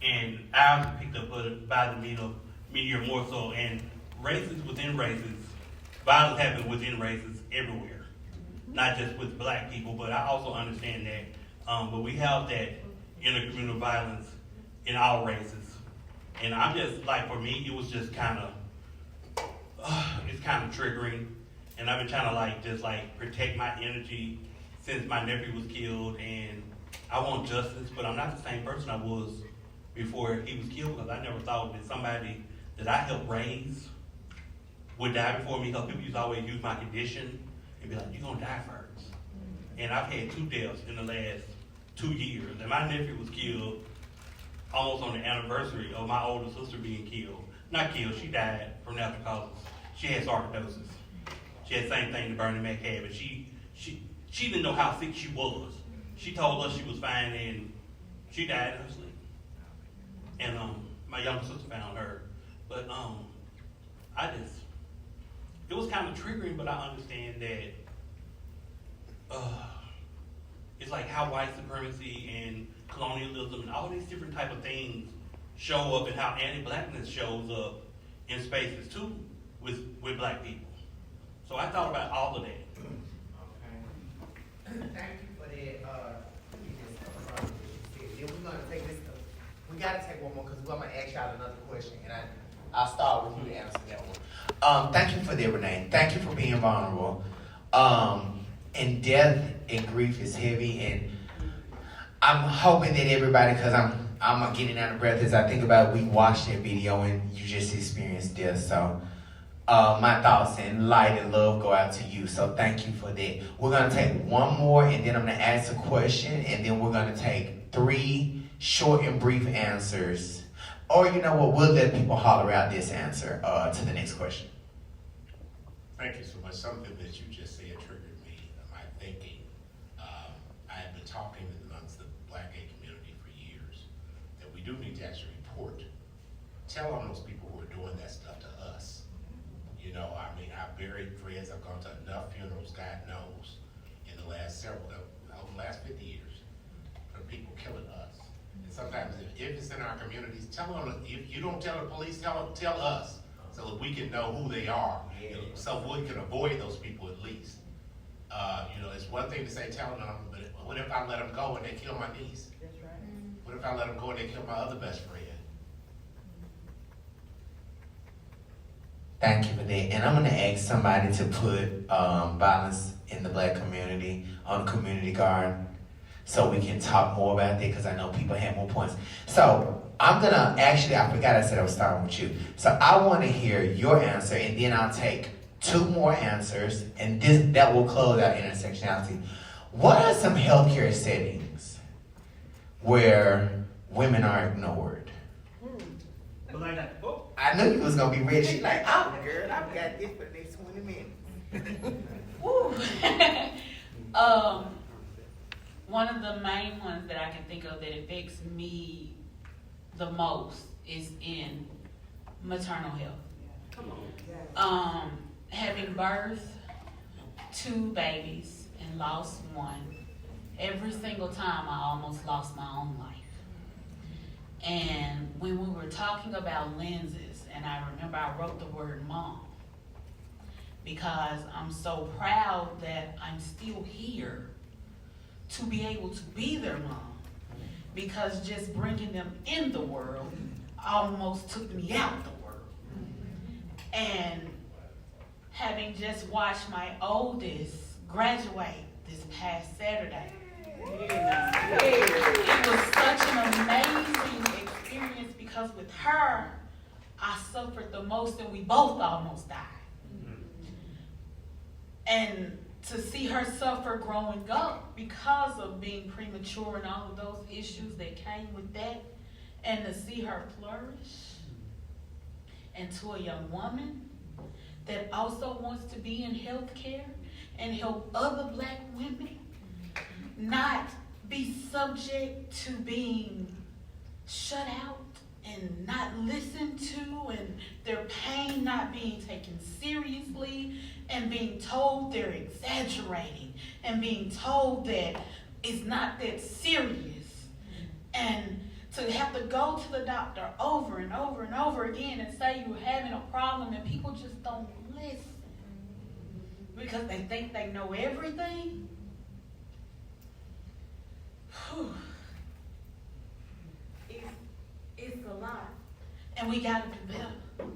and ours is picked up by the media more so, and races within races, violence happens within races everywhere, not just with black people, but I also understand that, but we have that intercommunal violence in all races. And I'm just, like, for me, it was just kind of, it's kind of triggering. And I've been trying to, just protect my energy since my nephew was killed. And I want justice, but I'm not the same person I was before he was killed, because I never thought that somebody that I helped raise would die before me, because people used to always use my condition and be like, you're going to die first. And I've had 2 deaths in the last 2 years. And my nephew was killed almost on the anniversary of my older sister being killed. Not killed, she died from natural causes. She had sarcoidosis. She had the same thing that Bernie Mac had, but she didn't know how sick she was. She told us she was fine, and she died in her sleep. And my younger sister found her. But it was kind of triggering, but I understand that it's like how white supremacy and colonialism and all these different type of things show up, and how anti-blackness shows up in spaces too with black people. So I thought about all of that. Okay. Thank you for that. Then we're gonna take this. We gotta take one more, because we're gonna ask y'all another question, and I'll start with you to answer that one. Thank you for that, Renee. Thank you for being vulnerable. And death and grief is heavy, and I'm hoping that everybody, because I'm getting out of breath as I think about it, we watched that video and you just experienced death. So my thoughts and light and love go out to you. So thank you for that. We're going to take one more, and then I'm going to ask a question, and then we're going to take 3 short and brief answers. Or you know what, we'll let people holler out this answer to the next question. Thank you so much. Something that you just said triggered me, my thinking. I have been talking amongst the Black gay community for years that we do need to actually report. Tell on those people who are doing that stuff to us. You know, I mean, I've buried friends, I've gone to enough funerals, God knows, in the last 50 years, for people killing us. And sometimes if it's in our communities, tell them, if you don't tell the police, tell us, so that we can know who they are, so we can avoid those people at least. You know, it's one thing to say telling them, but what if I let them go and they kill my niece? That's right. What if I let them go and they kill my other best friend? Thank you for that. And I'm going to ask somebody to put violence in the black community on the community card, so we can talk more about that, because I know people have more points. So I'm going to, actually, I forgot I said I was starting with you. So I want to hear your answer, and then I'll take 2 more answers, and that will close out intersectionality. What are some healthcare settings where women are ignored? I knew you was going to be ready. She's like, oh, girl, I've got this for the next 20 minutes. Woo. One of the main ones that I can think of that affects me the most is in maternal health. Come on. Having birthed 2 babies and lost 1, every single time I almost lost my own life. And when we were talking about lenses, and I remember I wrote the word mom, because I'm so proud that I'm still here to be able to be their mom, because just bringing them in the world almost took me out the world. And having just watched my oldest graduate this past Saturday, it was such an amazing experience, because with her, I suffered the most, and we both almost died. And to see her suffer growing up because of being premature and all of those issues that came with that, and to see her flourish into a young woman that also wants to be in healthcare and help other black women not be subject to being shut out and not listened to, and their pain not being taken seriously, and being told they're exaggerating, and being told that it's not that serious. And to to have to go to the doctor over and over and over again and say you're having a problem, and people just don't listen because they think they know everything. Whew. It's a lot. And we gotta do better.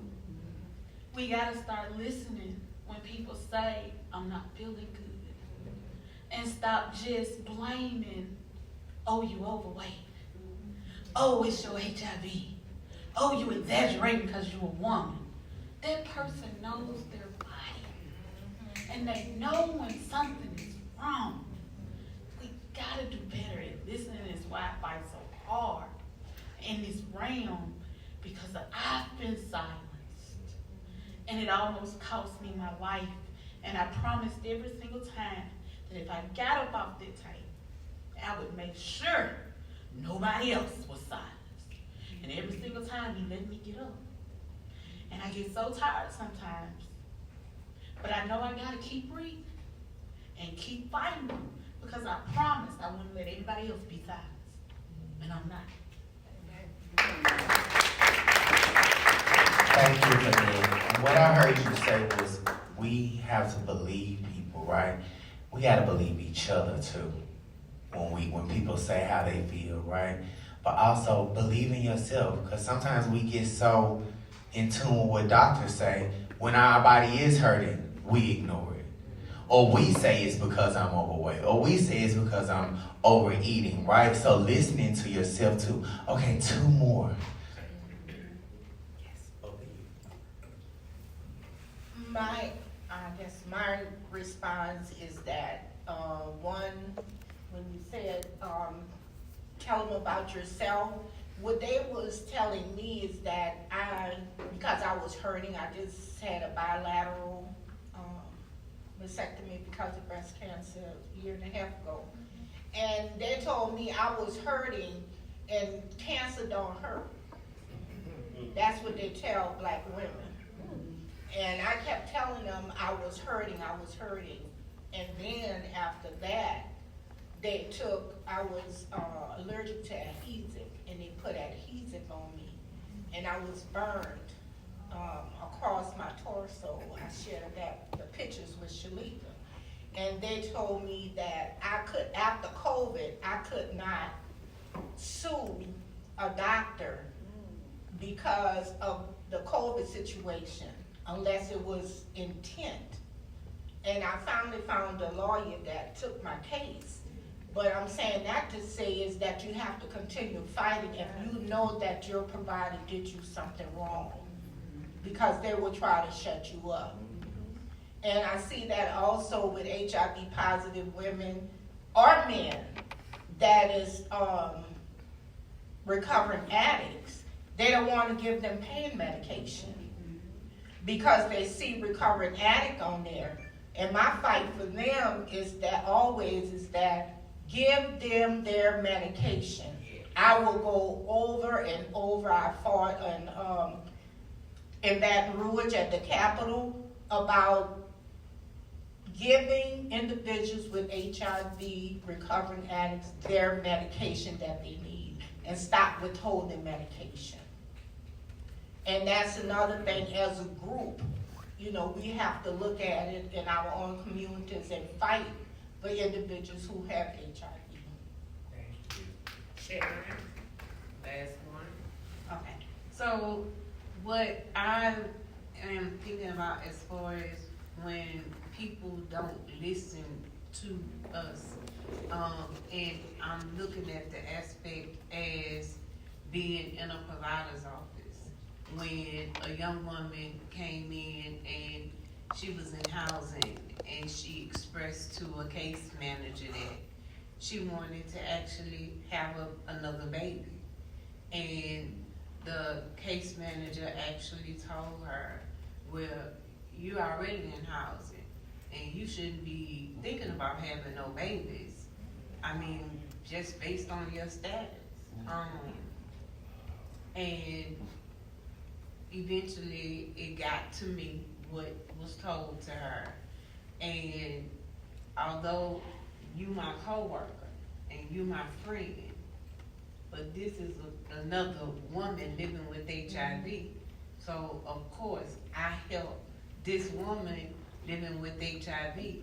We gotta start listening when people say, I'm not feeling good. And stop just blaming, oh, you overweight. Oh, it's your HIV. Oh, you exaggerating because you're a woman. That person knows their body. And they know when something is wrong. We gotta do better at listening. Is why I fight so hard in this realm, because I've been silenced. And it almost cost me my life. And I promised every single time that if I got up off that table, I would make sure nobody else was silenced. And every single time he let me get up. And I get so tired sometimes. But I know I gotta keep breathing and keep fighting, because I promised I wouldn't let anybody else be silenced. And I'm not. Thank you for that. And what I heard you say was, we have to believe people, right? We got to believe each other too. When people say how they feel, right? But also believe in yourself, because sometimes we get so in tune with what doctors say. When our body is hurting, we ignore it. Or we say it's because I'm overweight. Or we say it's because I'm overeating, right? So listening to yourself too. Okay, 2 more. My response is that, one, when you said, tell them about yourself, what they was telling me is that because I was hurting, I just had a bilateral mastectomy because of breast cancer a year and a half ago. And they told me I was hurting, and cancer don't hurt. That's what they tell black women. And I kept telling them I was hurting. And then after that, I was allergic to adhesive, and they put adhesive on me. And I was burned across my torso. I shared the pictures with Shalika. And they told me that after COVID, I could not sue a doctor because of the COVID situation, unless it was intent. And I finally found a lawyer that took my case. But I'm saying that to say is that you have to continue fighting if you know that your provider did you something wrong, because they will try to shut you up. And I see that also with HIV positive women or men that is recovering addicts. They don't want to give them pain medication because they see recovering addict on there. And my fight for them is that give them their medication. I will go over and over. I fought in Baton Rouge at the Capitol about giving individuals with HIV recovering addicts their medication that they need and stop withholding medication. And that's another thing as a group. We have to look at it in our own communities and fight for individuals who have HIV. Thank you. Sharon, last one. Okay, so what I am thinking about as far as when people don't listen to us, and I'm looking at the aspect as being in a provider's office. When a young woman came in and she was in housing and she expressed to a case manager that she wanted to actually have another baby. And the case manager actually told her, well, you're already in housing and you shouldn't be thinking about having no babies. I mean, just based on your status. And eventually it got to me what was told to her. And although you my coworker and you my friend, but this is another woman living with HIV. So of course, I help this woman living with HIV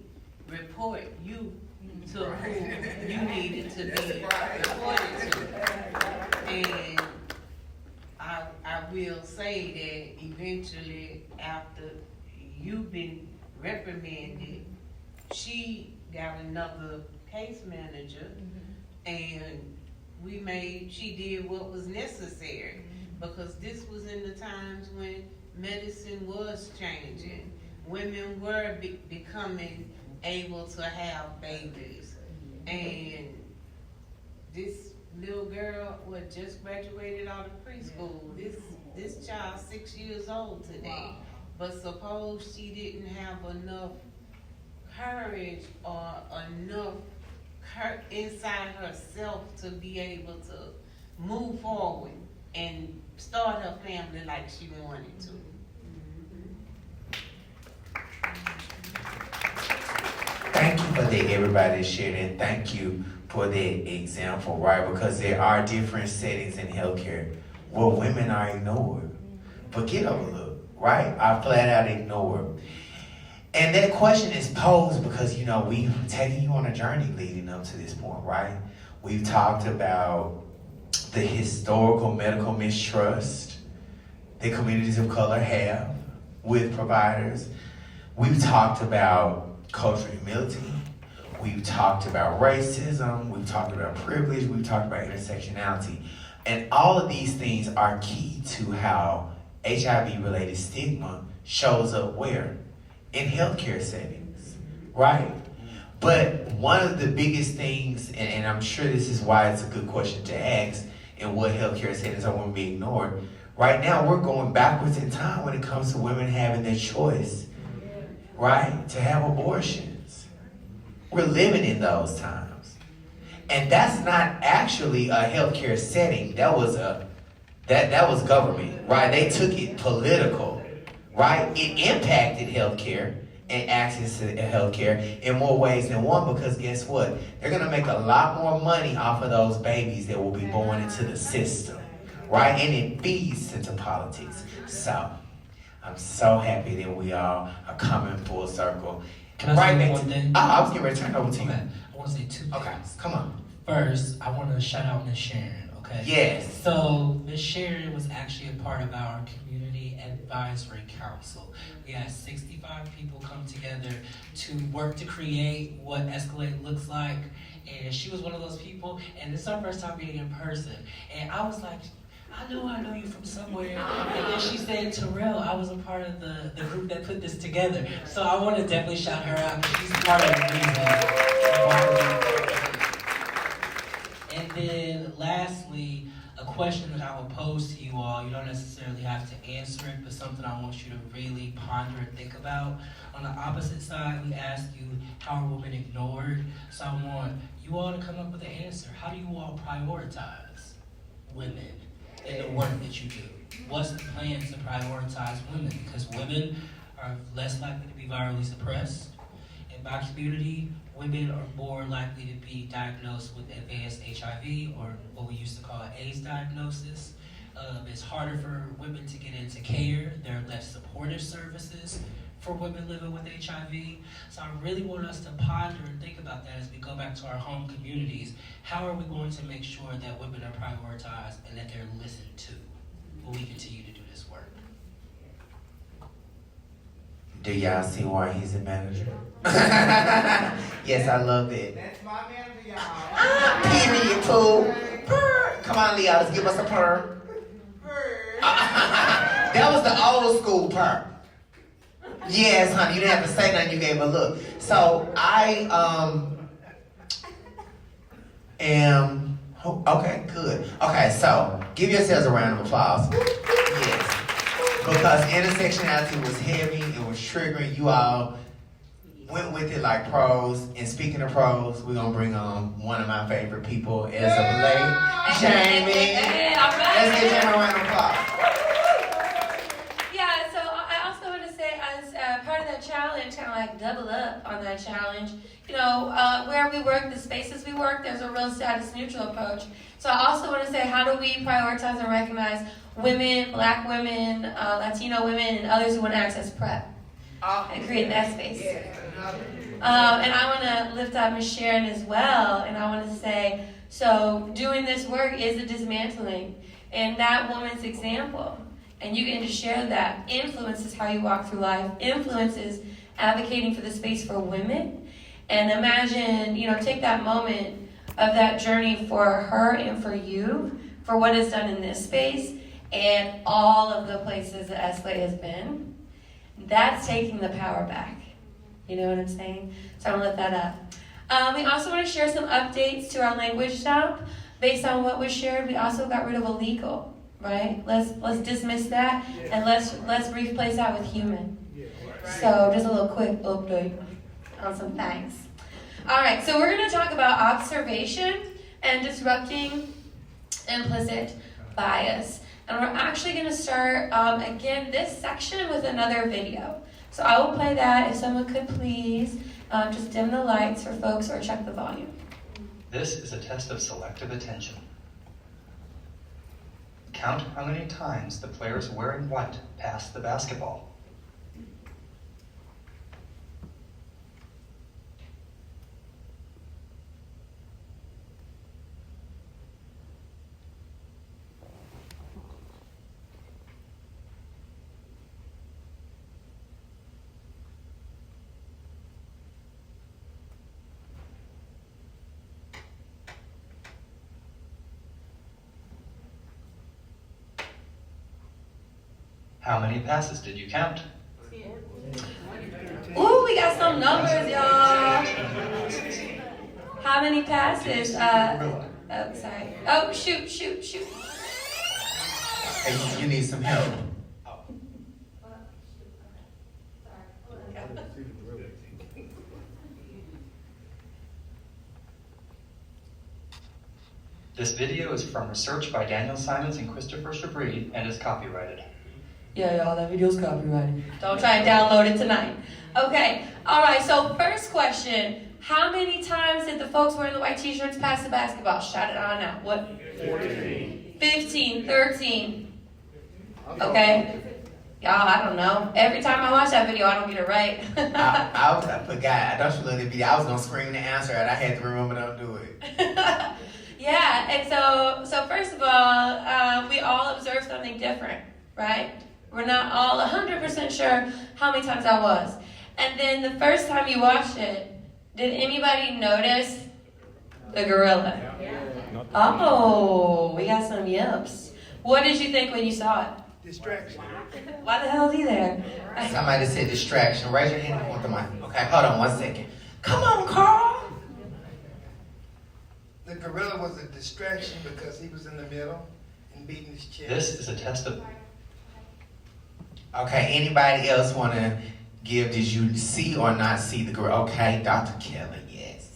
report you to who you needed to be reported to. And I will say that eventually, after you've been reprimanded, she got another case manager, and she did what was necessary, because this was in the times when medicine was changing. Women were becoming able to have babies, and this little girl just graduated out of preschool. This child 6 years old today, but suppose she didn't have enough courage or enough inside herself to be able to move forward and start her family like she wanted to. Thank you for that, everybody that shared, and thank you for that example, right? Because there are different settings in healthcare where women are ignored, forget overlooked, right? Are flat out ignored. And that question is posed because, you know, we've taken you on a journey leading up to this point, right? We've talked about the historical medical mistrust that communities of color have with providers. We've talked about cultural humility. We've talked about racism. We've talked about privilege. We've talked about intersectionality. And all of these things are key to how HIV-related stigma shows up where? In healthcare settings, right? But one of the biggest things, and I'm sure this is why it's a good question to ask, and what healthcare settings are women being ignored. Right now, we're going backwards in time when it comes to women having their choice, right? To have abortions. We're living in those times. And that's not actually a healthcare setting. That was government, right? They took it political, right? It impacted healthcare and access to healthcare in more ways than one, because guess what? They're gonna make a lot more money off of those babies that will be born into the system, right? And it feeds into politics. So I'm so happy that we all are coming full circle. Can I say one thing? I was getting ready to turn it over to you. Okay. I want to say two things. Okay, come on. First, I want to shout out Miss Sharon, okay? Yes. So, Miss Sharon was actually a part of our Community Advisory Council. We had 65 people come together to work to create what Escalate looks like. And she was one of those people, and this is our first time meeting in person. And I was like, I know you from somewhere. And then she said, Terrell, I was a part of the group that put this together. So I want to definitely shout her out, because she's part of the reason. And then lastly, a question that I will pose to you all. You don't necessarily have to answer it, but something I want you to really ponder and think about. On the opposite side, we asked you, how are women ignored? So I want you all to come up with an answer. How do you all prioritize women in the work that you do? What's the plan to prioritize women? Because women are less likely to be virally suppressed. In my community, women are more likely to be diagnosed with advanced HIV, or what we used to call an AIDS diagnosis. It's harder for women to get into care. There are less supportive services for women living with HIV. So I really want us to ponder and think about that as we go back to our home communities. How are we going to make sure that women are prioritized and that they're listened to when we continue to do this work? Do y'all see why he's a manager? Yes, I love it. That's my manager, y'all. Period, poo. Purr. Come on, Leotis, give us a purr. That was the old school purr. Yes, honey, you didn't have to say nothing, you gave a look. So I am, okay, good. Okay, so give yourselves a round of applause. Yes. Because intersectionality was heavy, it was triggering. You all went with it like pros. And speaking of pros, we're gonna bring on one of my favorite people as of late, Jamie. Let's give Jamie a round of applause. Yeah, so I also want to say, as part of that challenge, kind of like double up on that challenge. You know, where we work, the spaces we work, there's a real status neutral approach. So I also want to say, how do we prioritize and recognize women, black women, Latino women, and others who want to access PrEP and create that space? And I want to lift up Ms. Sharon as well, and I want to say, so doing this work is a dismantling, and that woman's example, and you get to share that, influences how you walk through life, influences advocating for the space for women. And imagine, you know, take that moment of that journey for her and for you, for what is done in this space, and all of the places that Escalate has been. That's taking the power back. You know what I'm saying? So I'm going to lift that up. We also want to share some updates to our language dump. Based on what was shared, we also got rid of illegal, right? Let's dismiss that, and let's replace that with human. So just a little quick update on some things. All right, so we're going to talk about observation and disrupting implicit bias. And we're actually going to start, again, this section with another video. So I will play that. If someone could please just dim the lights for folks or check the volume. This is a test of selective attention. Count how many times the players wearing white pass the basketball. How many passes did you count? Ooh, we got some numbers, y'all. How many passes? Oh, sorry. Oh, shoot. Hey, you need some help. This video is from research by Daniel Simons and Christopher Chabris and is copyrighted. Yeah, y'all, that video's copyrighted. Don't try and download it tonight. Okay, all right, so first question. How many times did the folks wearing the white t-shirts pass the basketball? Shout it on out. What? 15, 13. Okay. Y'all, I don't know. Every time I watch that video, I don't get it right. I forgot. Don't you look at the video? I was going to scream the answer, and I had to remember to do it. Yeah, and so first of all, we all observe something different, right? We're not all 100% sure how many times that was. And then the first time you watched it, did anybody notice the gorilla? Oh, we got some yips. What did you think when you saw it? Distraction. Why the hell is he there? Somebody said distraction. Raise your hand if you want the mic. Okay, hold on 1 second. Come on, Carl. The gorilla was a distraction because he was in the middle and beating his chest. This is a test of... Okay, anybody else want to give, did you see or not see the gorilla? Okay, Dr. Kelly, yes.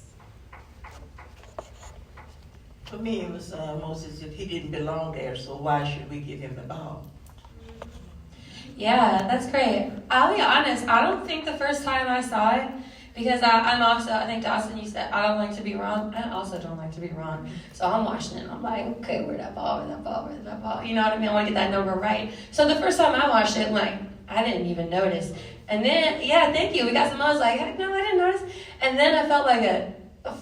For me, it was almost as if he didn't belong there, so why should we give him the ball? Yeah, that's great. I'll be honest, I don't think the first time I saw it, because I'm also, I think Dawson, you said, I don't like to be wrong. I also don't like to be wrong. So I'm watching it and I'm like, okay, where'd that ball, where'd that ball, where'd that ball? You know what I mean? I want to get that number right. So the first time I watched it, like, I didn't even notice. And then, yeah, thank you. We got some, I was like, heck no, I didn't notice. And then I felt like a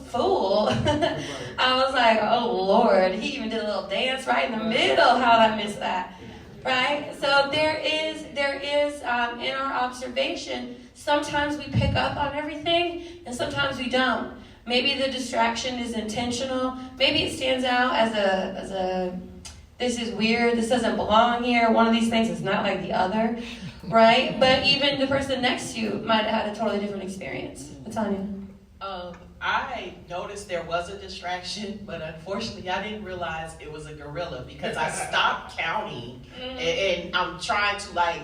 fool. I was like, oh Lord, he even did a little dance right in the middle. How'd I miss that? Right? So there is in our observation, sometimes we pick up on everything and sometimes we don't. Maybe the distraction is intentional. Maybe it stands out as a this is weird, this doesn't belong here. One of these things is not like the other, right? But even the person next to you might have had a totally different experience. Tanya. I noticed there was a distraction, but unfortunately I didn't realize it was a gorilla because I stopped counting and I'm trying to like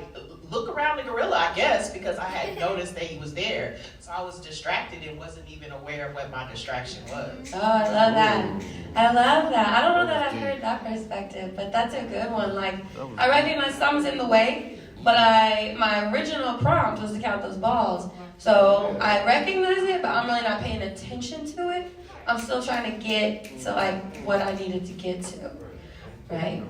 look around the gorilla, I guess, because I hadn't noticed that he was there. So I was distracted and wasn't even aware of what my distraction was. Oh, I love that. I love that. I don't know that I've heard that perspective, but that's a good one. Like, I recognize something's in the way, but my original prompt was to count those balls. So I recognize it, but I'm really not paying attention to it. I'm still trying to get to like what I needed to get to, right?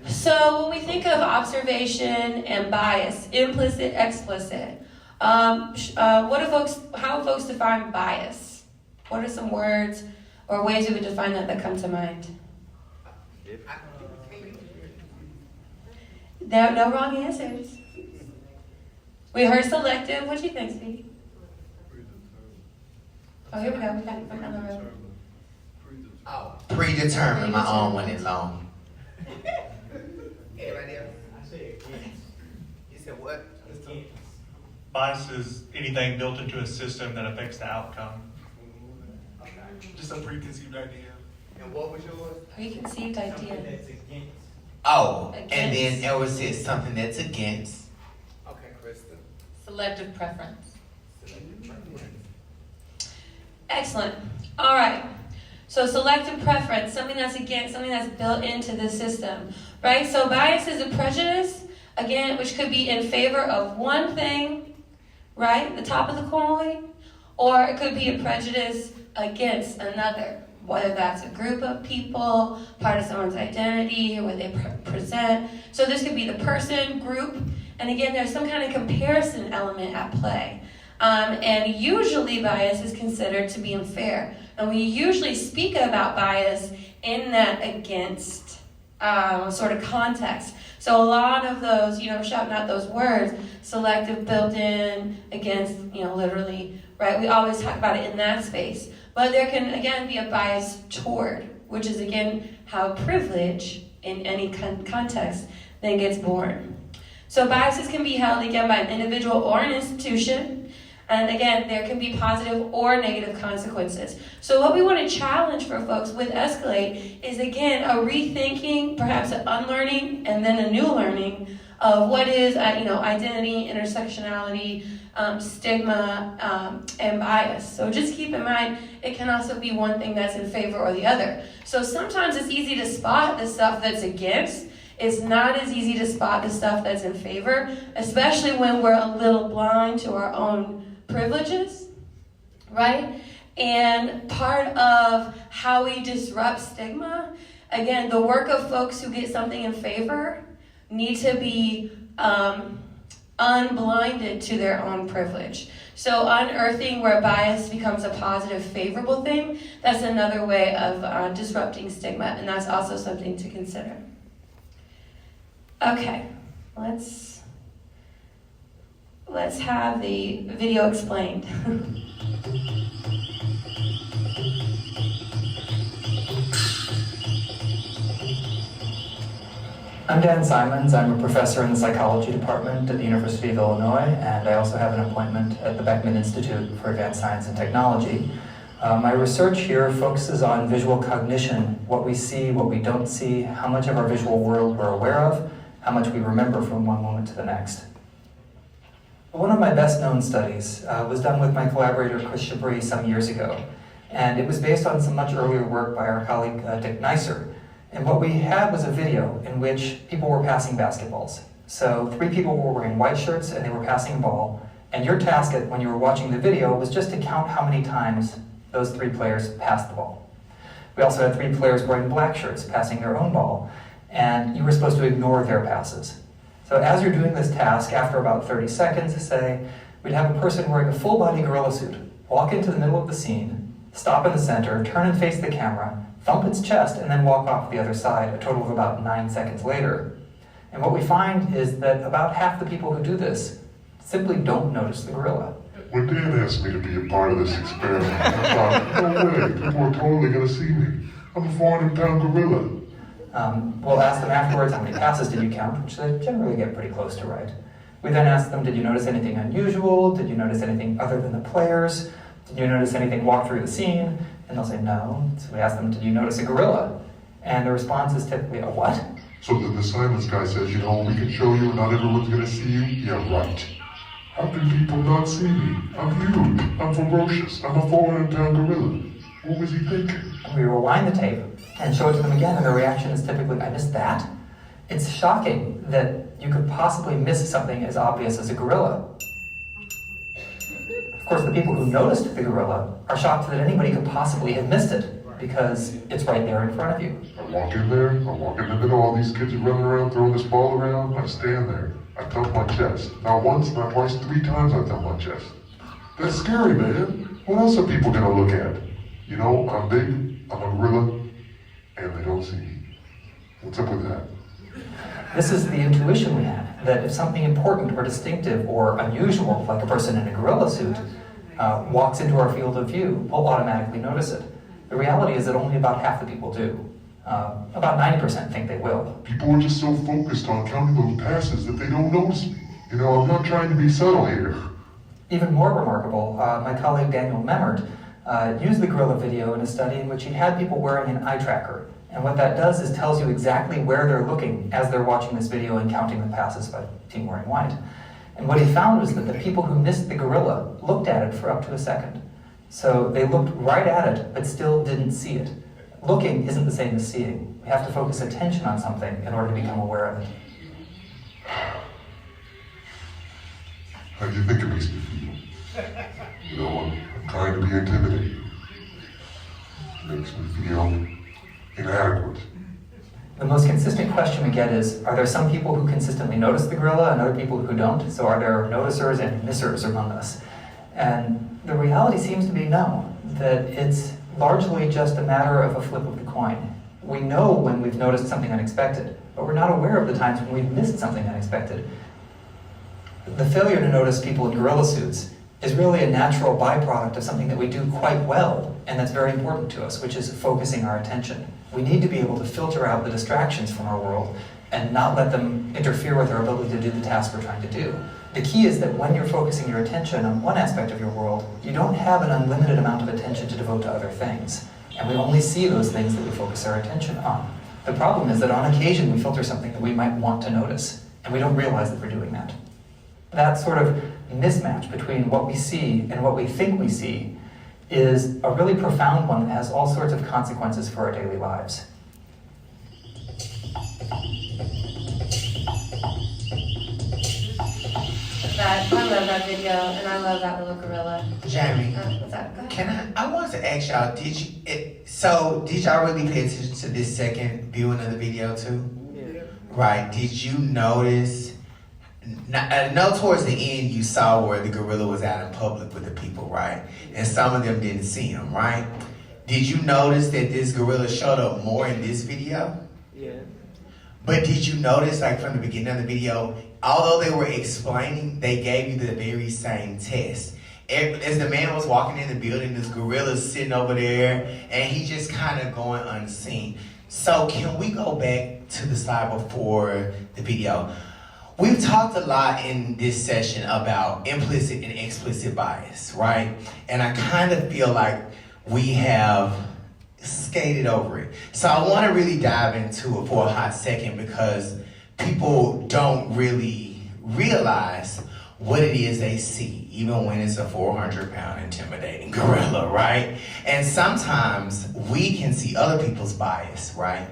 So when we think of observation and bias, implicit, explicit, how do folks define bias? What are some words or ways we would define that come to mind? No wrong answers. We heard selective. What do you think, Speedy? Oh, here we go. We got it from down the road. Oh, predetermined. My own one is long. Anybody else? I said against. You said what? Bias is anything built into a system that affects the outcome. Just a preconceived idea. And what was yours? Preconceived idea. That's against. Oh, Against. and then Elwood said something that's against. Okay, Krista. Selective preference. Excellent. All right. So selective preference, something that's against, something that's built into the system, right? So bias is a prejudice, again, which could be in favor of one thing, right, the top of the coin, or it could be a prejudice against another, whether that's a group of people, part of someone's identity, or where they present. So this could be the person, group, and again, there's some kind of comparison element at play. And usually bias is considered to be unfair. And we usually speak about bias in that against sort of context. So a lot of those, shouting out those words, selective, built in, against, literally, right? We always talk about it in that space. But there can, again, be a bias toward, which is, again, how privilege in any context then gets born. So biases can be held, again, by an individual or an institution. And again, there can be positive or negative consequences. So what we want to challenge for folks with Escalate is, again, a rethinking, perhaps an unlearning, and then a new learning of what is, identity, intersectionality, stigma, and bias. So just keep in mind, it can also be one thing that's in favor or the other. So sometimes it's easy to spot the stuff that's against. It's not as easy to spot the stuff that's in favor, especially when we're a little blind to our own privileges, right? And part of how we disrupt stigma, again, the work of folks who get something in favor need to be unblinded to their own privilege. So unearthing where bias becomes a positive, favorable thing, that's another way of disrupting stigma, and that's also something to consider. Okay, let's have the video explained. I'm Dan Simons. I'm a professor in the psychology department at the University of Illinois, and I also have an appointment at the Beckman Institute for Advanced Science and Technology. My research here focuses on visual cognition, what we see, what we don't see, how much of our visual world we're aware of, how much we remember from one moment to the next. One of my best known studies was done with my collaborator Chris Chabris some years ago, and it was based on some much earlier work by our colleague Dick Neisser. And what we had was a video in which people were passing basketballs. So 3 people were wearing white shirts and they were passing a ball, and your task when you were watching the video was just to count how many times those 3 players passed the ball. We also had 3 players wearing black shirts passing their own ball, and you were supposed to ignore their passes. So as you're doing this task, after about 30 seconds, say, we'd have a person wearing a full-body gorilla suit walk into the middle of the scene, stop in the center, turn and face the camera, thump its chest, and then walk off the other side, a total of about 9 seconds later. And what we find is that about half the people who do this simply don't notice the gorilla. When Dan asked me to be a part of this experiment, I thought, no way, people are totally going to see me. I'm a 400-pound gorilla. We'll ask them afterwards, how many passes did you count, which they generally get pretty close to right. We then ask them, did you notice anything unusual? Did you notice anything other than the players? Did you notice anything walk through the scene? And they'll say no. So we ask them, did you notice a gorilla? And the response is typically, a what? So the Simons guy says, we can show you, not everyone's going to see you. Yeah, right. How can people not see me? I'm huge. I'm ferocious. I'm a 400-pound gorilla. What was he thinking? And we rewind the tape and show it to them again, and the reaction is typically, I missed that? It's shocking that you could possibly miss something as obvious as a gorilla. course, the people who noticed the gorilla are shocked that anybody could possibly have missed it, because it's right there in front of you. I walk in there, I walk in the middle, all these kids are running around throwing this ball around, I stand there, I thump my chest. Not once, not twice, 3 times I thump my chest. That's scary, man. What else are people gonna look at? You know, I'm big, I'm a gorilla, and they don't see me. What's up with that? This is the intuition we have, that if something important or distinctive or unusual, like a person in a gorilla suit, walks into our field of view, we'll automatically notice it. The reality is that only about half the people do. About 90% think they will. People are just so focused on counting those passes that they don't notice me. You know, I'm not trying to be subtle here. Even more remarkable, my colleague Daniel Memmert used the gorilla video in a study in which he had people wearing an eye tracker. And what that does is tells you exactly where they're looking as they're watching this video and counting the passes by the team wearing white. And what he found was that the people who missed the gorilla looked at it for up to a second. So they looked right at it, but still didn't see it. Looking isn't the same as seeing. We have to focus attention on something in order to become aware of it. How do you think it makes me feel? You know, I'm trying to be intimidating. It makes me feel inadequate. The most consistent question we get is, are there some people who consistently notice the gorilla and other people who don't? So are there noticers and missers among us? And the reality seems to be no, that it's largely just a matter of a flip of the coin. We know when we've noticed something unexpected, but we're not aware of the times when we've missed something unexpected. The failure to notice people in gorilla suits is really a natural byproduct of something that we do quite well, and that's very important to us, which is focusing our attention. We need to be able to filter out the distractions from our world and not let them interfere with our ability to do the task we're trying to do. The key is that when you're focusing your attention on one aspect of your world, you don't have an unlimited amount of attention to devote to other things. And we only see those things that we focus our attention on. The problem is that on occasion we filter something that we might want to notice, and we don't realize that we're doing that. That sort of mismatch between what we see and what we think we see is a really profound one that has all sorts of consequences for our daily lives. I love that video, and I love that little gorilla. Jamie, What's that? Go ahead. I wanted to ask y'all, did y'all really pay attention to this second viewing of the video too? Yeah. Right, did you notice, I know towards the end you saw where the gorilla was out in public with the people, right? And some of them didn't see him, right? Did you notice that this gorilla showed up more in this video? Yeah. But did you notice, like from the beginning of the video, although they were explaining, they gave you the very same test. As the man was walking in the building, this gorilla's sitting over there, and he just kind of going unseen. So can we go back to the slide before the video? We've talked a lot in this session about implicit and explicit bias, right? And I kind of feel like we have skated over it. So I want to really dive into it for a hot second because people don't really realize what it is they see, even when it's a 400-pound intimidating gorilla, right? And sometimes we can see other people's bias, right?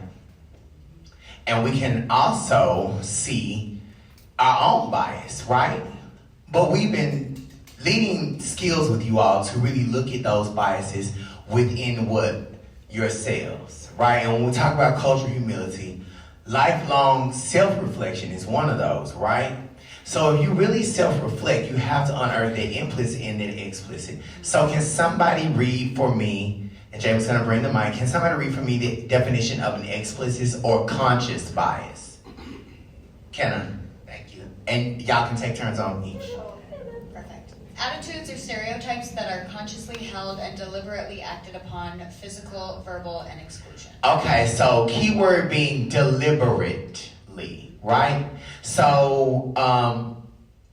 And we can also see our own bias, right? But we've been leading skills with you all to really look at those biases within yourselves, right? And when we talk about cultural humility, lifelong self-reflection is one of those, right? So if you really self-reflect, you have to unearth the implicit and the explicit. So can somebody read for me, and James is gonna bring the mic, can somebody read for me the definition of an explicit or conscious bias? Can I? Thank you. And y'all can take turns on each. Perfect. Attitudes or stereotypes that are consciously held and deliberately acted upon, physical, verbal, and exclusion. Okay, so keyword being deliberately, right? So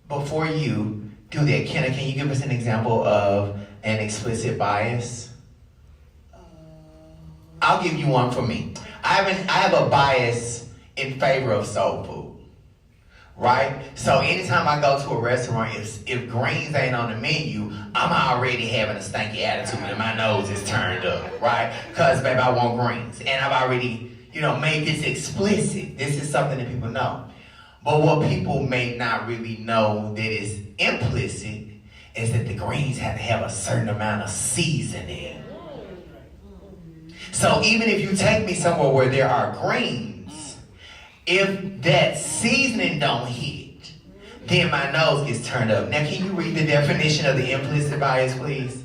before you do that, Kenna, can you give us an example of an explicit bias? I'll give you one for me. I have a bias in favor of soul food, right? So anytime I go to a restaurant, if greens ain't on the menu, I'm already having a stanky attitude and my nose is turned up, right? Because, baby, I want greens. And I've already, made this explicit. This is something that people know. But what people may not really know that is implicit is that the greens have to have a certain amount of seasoning. So even if you take me somewhere where there are greens, if that seasoning don't hit, then my nose gets turned up. Now, can you read the definition of the implicit bias, please?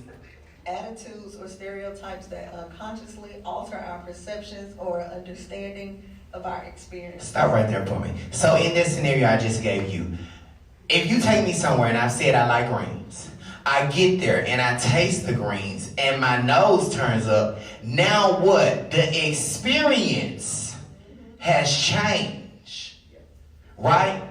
Attitudes or stereotypes that unconsciously alter our perceptions or understanding of our experience. Stop right there for me. So in this scenario I just gave you, if you take me somewhere and I've said I like greens, I get there and I taste the greens and my nose turns up, now what? The experience has changed, right?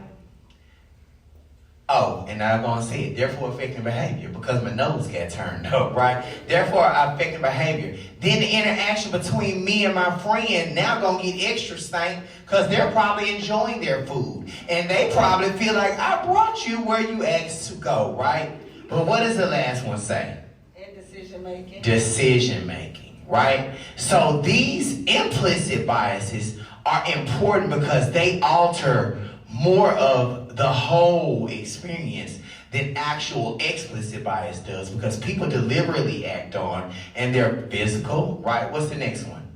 Oh, and I'm going to say it, therefore affecting behavior, because my nose got turned up, right? Therefore affecting behavior. Then the interaction between me and my friend now going to get extra stank because they're probably enjoying their food. And they probably feel like, I brought you where you asked to go, right? But what does the last one say? And decision making. Decision making, right? So these implicit biases are important because they alter more of the whole experience than actual explicit bias does, because people deliberately act on, and they're physical, right? What's the next one?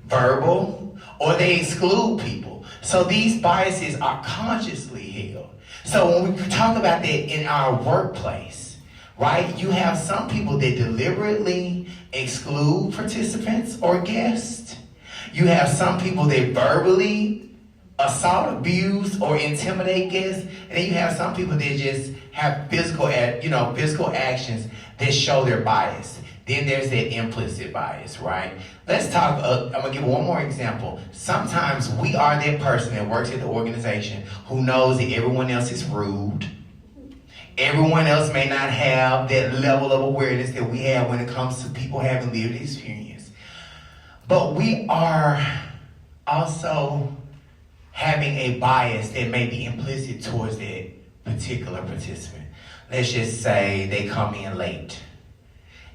Verbal, or they exclude people. So these biases are consciously held. So when we talk about that in our workplace, right, you have some people that deliberately exclude participants or guests. You have some people that verbally assault, abuse, or intimidate guests, and then you have some people that just have physical actions that show their bias. Then there's that implicit bias, right? Let's talk, I'm gonna give one more example. Sometimes we are that person that works at the organization who knows that everyone else is rude. Everyone else may not have that level of awareness that we have when it comes to people having lived experience. But we are also having a bias that may be implicit towards that particular participant. Let's just say they come in late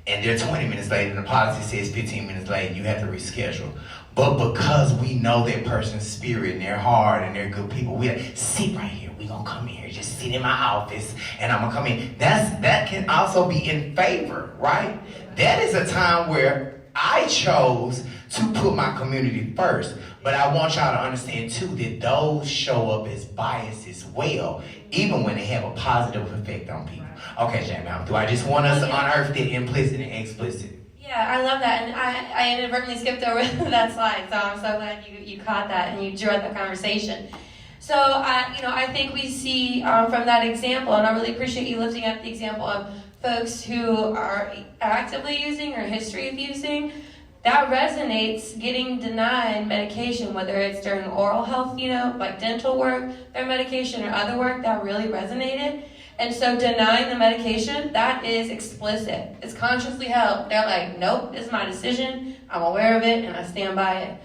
and they're 20 minutes late and the policy says 15 minutes late and you have to reschedule. But because we know that person's spirit and they're hard and they're good people, we like, sit right here, we gonna come in here, just sit in my office and I'm gonna come in. That can also be in favor, right? That is a time where I chose to put my community first. But I want y'all to understand too that those show up as bias as well, even when they have a positive effect on people. Okay, Jamie, do I just want us to unearth the implicit and explicit? Yeah, I love that, and I inadvertently skipped over that slide, so I'm so glad you caught that and you drew out the conversation. So, I think we see from that example, and I really appreciate you lifting up the example of folks who are actively using or history of using. That resonates, getting denied medication, whether it's during oral health, like dental work, their medication or other work, that really resonated. And so denying the medication, that is explicit. It's consciously held. They're like, nope, this is my decision. I'm aware of it and I stand by it.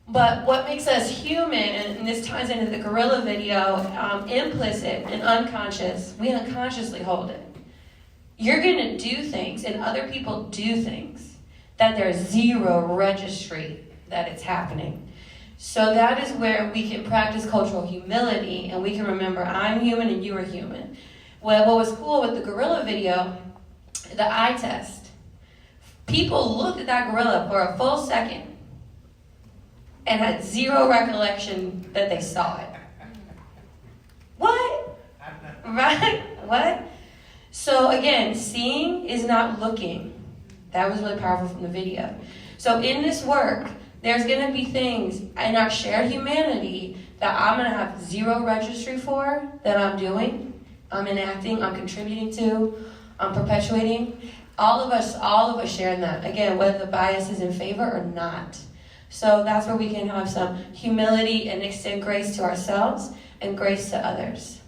But what makes us human, and this ties into the gorilla video, implicit and unconscious, we unconsciously hold it. You're going to do things and other people do things that there's zero registry that it's happening. So that is where we can practice cultural humility and we can remember I'm human and you are human. Well, what was cool with the gorilla video, the eye test, people looked at that gorilla for a full second and had zero recollection that they saw it. What? Right? What? So again, seeing is not looking. That was really powerful from the video. So in this work, there's going to be things in our shared humanity that I'm going to have zero registry for, that I'm doing, I'm enacting, I'm contributing to, I'm perpetuating. All of us sharing that. Again, whether the bias is in favor or not. So that's where we can have some humility and extend grace to ourselves and grace to others.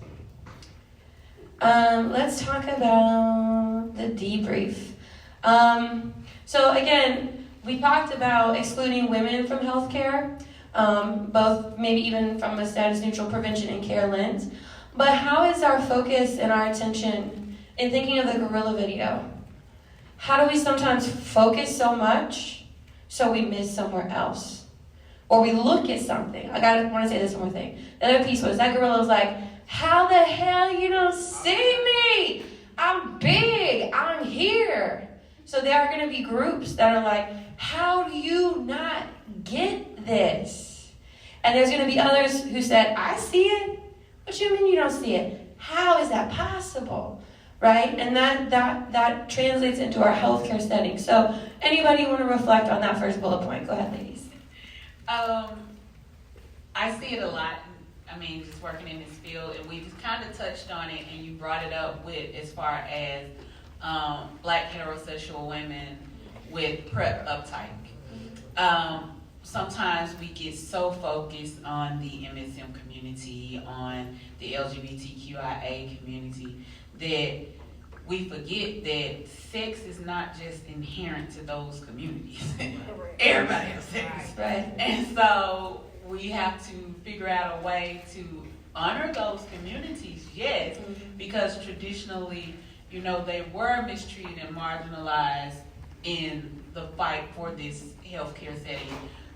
Let's talk about the debrief. So again, we talked about excluding women from healthcare, both maybe even from a status neutral prevention and care lens. But how is our focus and our attention in thinking of the gorilla video? How do we sometimes focus so much so we miss somewhere else? Or we look at something. I want to say this one more thing. The other piece was that gorilla was like, how the hell you don't see me? I'm big, I'm here. So there are going to be groups that are like, how do you not get this? And there's going to be others who said, I see it. What you mean you don't see it? How is that possible? Right? And that translates into our healthcare setting. So anybody want to reflect on that first bullet point? Go ahead, ladies. I see it a lot. I mean, just working in this field, and we just kind of touched on it, and you brought it up with as far as Black heterosexual women with PrEP uptake. Sometimes we get so focused on the MSM community, on the LGBTQIA community, that we forget that sex is not just inherent to those communities. Everybody has sex. Right. And so we have to figure out a way to honor those communities, yes, because traditionally, you know, they were mistreated and marginalized in the fight for this healthcare setting,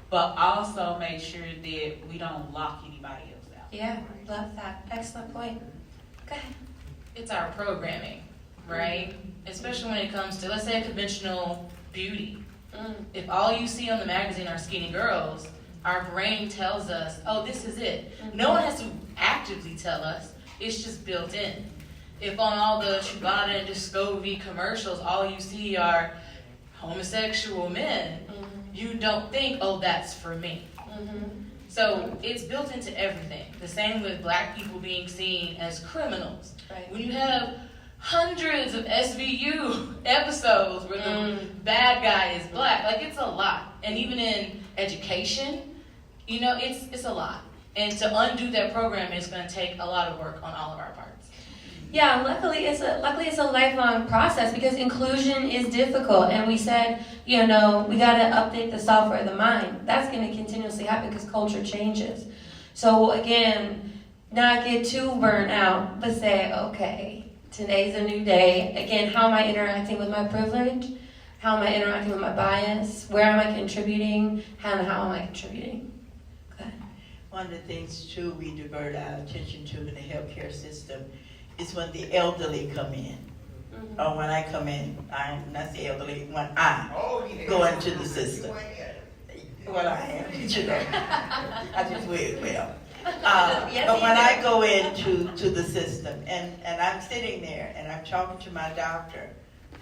but also make sure that we don't lock anybody else out. Yeah, love that. Excellent point. Go ahead. It's our programming, right? Especially when it comes to, let's say, conventional beauty. If all you see on the magazine are skinny girls, our brain tells us, oh, this is it. No one has to actively tell us. It's just built in. If on all the Truvada and Discovery commercials, all you see are homosexual men, you don't think, oh, that's for me. So it's built into everything. The same with Black people being seen as criminals. Right. When you have hundreds of SVU episodes where the bad guy is Black, like, it's a lot. And even in education, you know, it's a lot. And to undo that program is going to take a lot of work on all of our parts. Yeah, luckily it's a lifelong process because inclusion is difficult, and we said, you know, we got to update the software of the mind. That's going to continuously happen because culture changes. So again, not get too burnt out, but say, okay, today's a new day. Again, how am I interacting with my privilege? How am I interacting with my bias? Where am I contributing? How am I contributing? Okay. One of the things too we divert our attention to in the healthcare system is when the elderly come in. Or when I come in, I'm not the elderly, when I go into the system. Well, I am, you know. I just wear it well. But when I go into the system and I'm sitting there and I'm talking to my doctor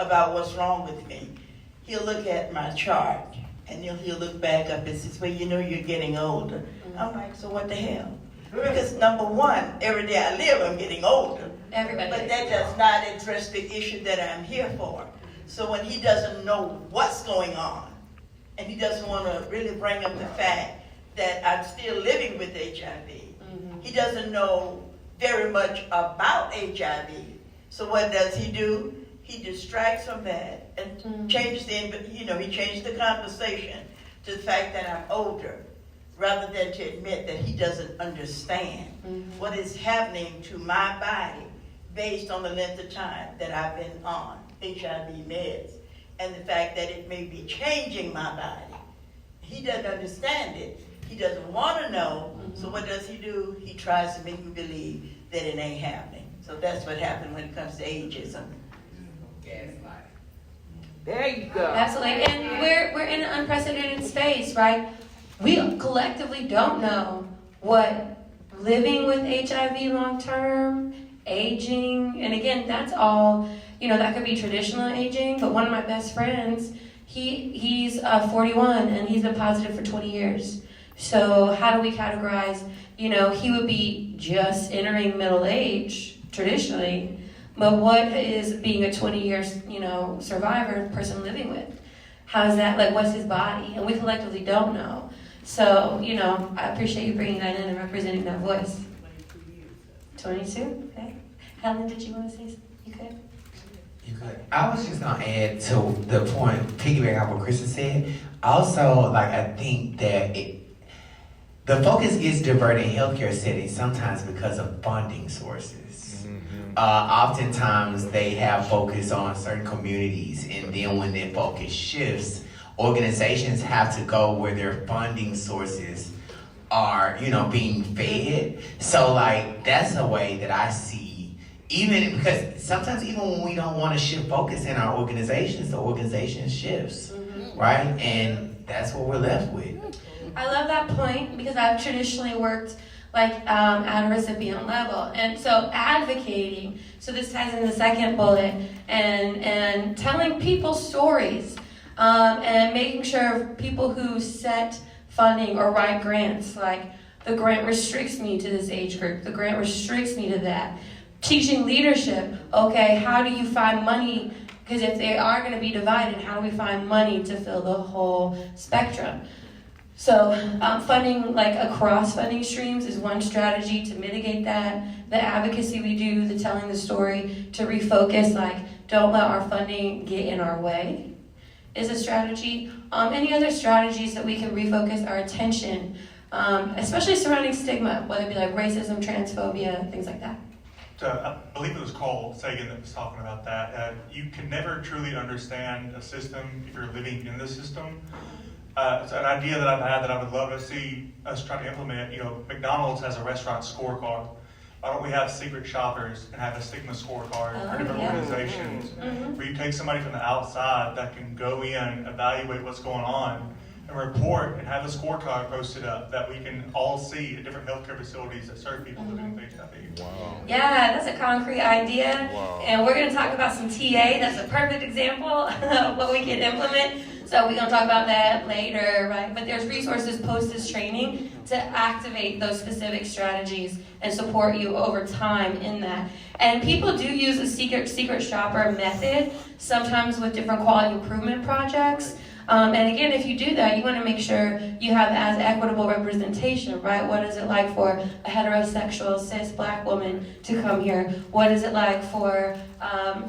about what's wrong with me, he'll look at my chart and he'll look back up and says, well, you know, you're getting older. I'm like, so what the hell? Because number one, every day I live, I'm getting older. Everybody but that does not address the issue that I'm here for. So when he doesn't know what's going on, and he doesn't want to really bring up the fact that I'm still living with HIV, he doesn't know very much about HIV. So what does he do? He distracts from that and changes he changed the conversation to the fact that I'm older, rather than to admit that he doesn't understand what is happening to my body based on the length of time that I've been on HIV meds and the fact that it may be changing my body. He doesn't understand it. He doesn't want to know. So what does he do? He tries to make me believe that it ain't happening. So that's what happened when it comes to ageism. There you go. Absolutely, and we're in an unprecedented space, right? We collectively don't know what living with HIV long term, aging, and again, that's all, that could be traditional aging, but one of my best friends, he's 41 and he's been positive for 20 years. So how do we categorize, he would be just entering middle age traditionally, but what is being a 20-year, survivor person living with? How is that, what's his body? And we collectively don't know. So, I appreciate you bringing that in and representing that voice. 22? Okay. Helen, did you want to say something? You could? You could. I was just going to add to the point, piggyback off what Kristen said. Also, I think that the focus gets diverted in healthcare settings sometimes because of funding sources. Oftentimes, they have focus on certain communities, and then when their focus shifts, organizations have to go where their funding sources are, being fed. So, that's a way that I see even because sometimes even when we don't want to shift focus in our organizations, the organization shifts, right? And that's what we're left with. I love that point because I've traditionally worked like at a recipient level, and so advocating. So this ties in the second bullet, and telling people stories, and making sure people who set funding or write grants, like the grant restricts me to this age group, the grant restricts me to that. Teaching leadership, okay, how do you find money? Because if they are going to be divided, how do we find money to fill the whole spectrum? So funding like across funding streams is one strategy to mitigate that. The advocacy we do, the telling the story, to refocus, like don't let our funding get in our way, is a strategy. Any other strategies that we can refocus our attention, especially surrounding stigma, whether it be like racism, transphobia, things like that. I believe it was Carl Sagan that was talking about that. You can never truly understand a system if you're living in the system. It's an idea that I've had that I would love to see us try to implement. You know, McDonald's has a restaurant scorecard. Why don't we have secret shoppers and have a stigma scorecard for different organizations where you take somebody from the outside that can go in, evaluate what's going on, and report and have a scorecard posted up that we can all see at different healthcare facilities that serve people living with HIV. Wow. Yeah, that's a concrete idea. Wow. And we're going to talk about some TA. That's a perfect example of what we can implement. So we're going to talk about that later, right? But there's resources post this training to activate those specific strategies and support you over time in that. And people do use a secret shopper method, sometimes with different quality improvement projects. And again, if you do that, you want to make sure you have as equitable representation, right? What is it like for a heterosexual, cis, black woman to come here? What is it like for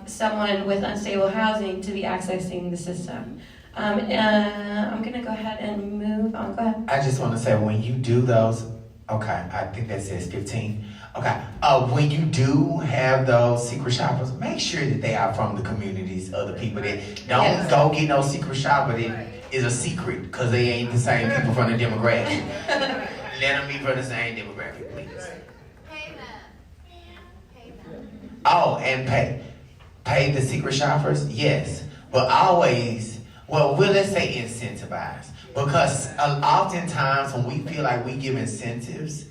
someone with unstable housing to be accessing the system? I'm going to go ahead and move on. Go ahead. I just want to say, when you do those, okay, I think that says 15. Okay, when you do have those secret shoppers, make sure that they are from the communities of the people that don't go get no secret shopper that is a secret because they ain't the same people from the demographic. Let them be from the same demographic, please. Pay them. Oh, and pay the secret shoppers, yes, but always, let's say incentivize, because oftentimes when we feel like we give incentives,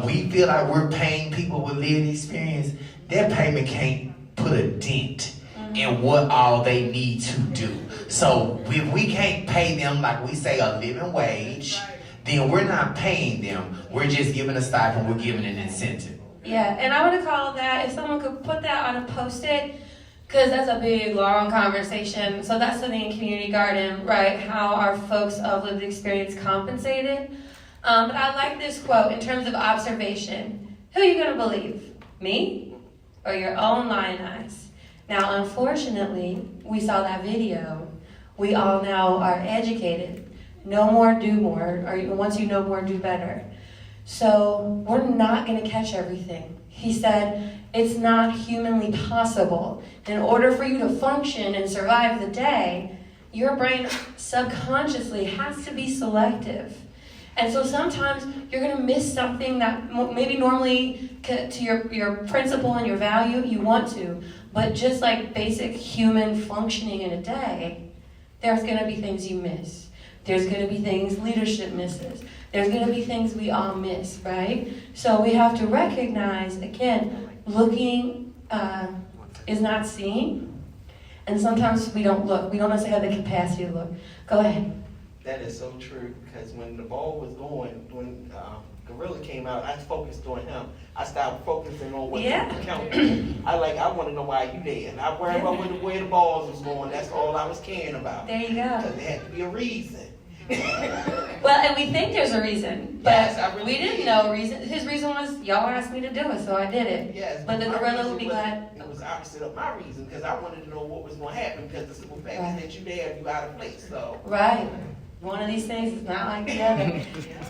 we feel like we're paying people with lived experience, their payment can't put a dent in what all they need to do. So if we can't pay them, like we say, a living wage, then we're not paying them. We're just giving a stipend, we're giving an incentive. Yeah, and I would call that, if someone could put that on a post-it, because that's a big, long conversation. So that's something in Community Garden, right? How are folks of lived experience compensated? But I like this quote in terms of observation. Who are you going to believe? Me or your own lying eyes? Now, unfortunately, we saw that video. We all now are educated. Know more, do more. Or once you know more, do better. So we're not going to catch everything. He said, it's not humanly possible. In order for you to function and survive the day, your brain subconsciously has to be selective. And so sometimes you're going to miss something that maybe normally to your principle and your value, you want to. But just like basic human functioning in a day, there's going to be things you miss. There's going to be things leadership misses. There's going to be things we all miss, right? So we have to recognize, again, looking is not seeing. And sometimes we don't look. We don't necessarily have the capacity to look. Go ahead. That is so true, because when the ball was going, when Gorilla came out, I focused on him. I stopped focusing on what people counted. I want to know why you there. And I worried about where the balls was going. That's all I was caring about. There you go. Because there had to be a reason. Well, and we think there's a reason, but Yes, we didn't know a reason. His reason was, y'all asked me to do it, so I did it. Yes, but the gorilla would be glad. It was opposite of my reason, because I wanted to know what was going to happen, because the simple fact is that you there, you out of place. So Right. One of these things is not like the other.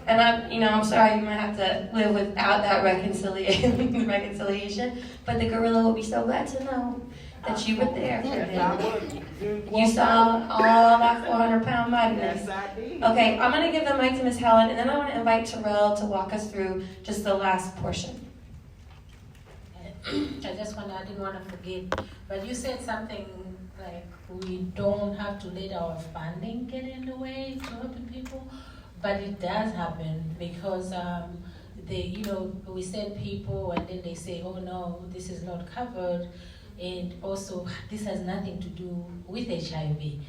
And I'm sorry you might have to live without that reconciliation, but the gorilla will be so glad to know that you were there for him. You saw all that 400-pound mightiness. Okay, I'm going to give the mic to Ms. Helen, and then I want to invite Terrell to walk us through just the last portion. I didn't want to forget, but you said something like we don't have to let our funding get in the way to helping people, but it does happen because we send people and then they say, oh no, this is not covered, and also this has nothing to do with HIV.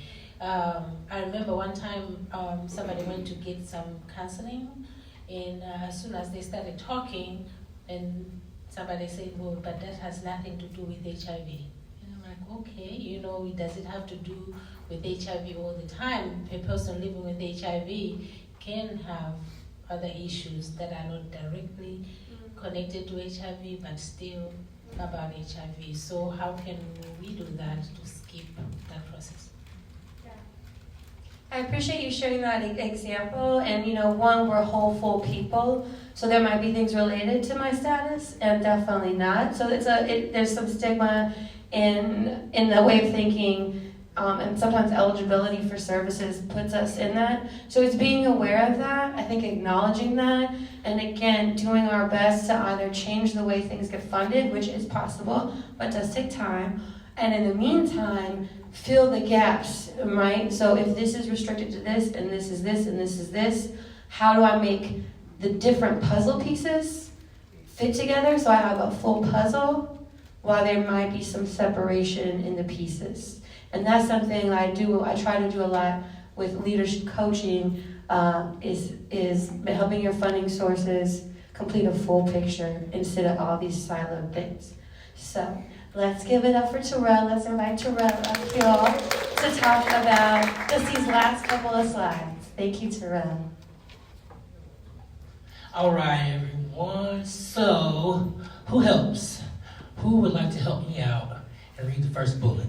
I remember one time somebody went to get some counseling, and as soon as they started talking, and somebody said, well, but that has nothing to do with HIV. And I'm like, okay, does it have to do with HIV all the time? A person living with HIV can have other issues that are not directly connected to HIV, but still about HIV. So how can we do that to skip that process? I appreciate you sharing that example, and one, we're hopeful people, so there might be things related to my status, and definitely not. So there's some stigma in the way of thinking, and sometimes eligibility for services puts us in that. So it's being aware of that, I think acknowledging that, and again, doing our best to either change the way things get funded, which is possible, but does take time, and in the meantime, fill the gaps, right? So if this is restricted to this, and this is this, and this is this, how do I make the different puzzle pieces fit together so I have a full puzzle while there might be some separation in the pieces? And that's something I try to do a lot with leadership coaching, is helping your funding sources complete a full picture instead of all these siloed things. So let's give it up for Terrell. Let's invite Terrell up here to talk about just these last couple of slides. Thank you, Terrell. All right, everyone. So, who helps? Who would like to help me out and read the first bullet?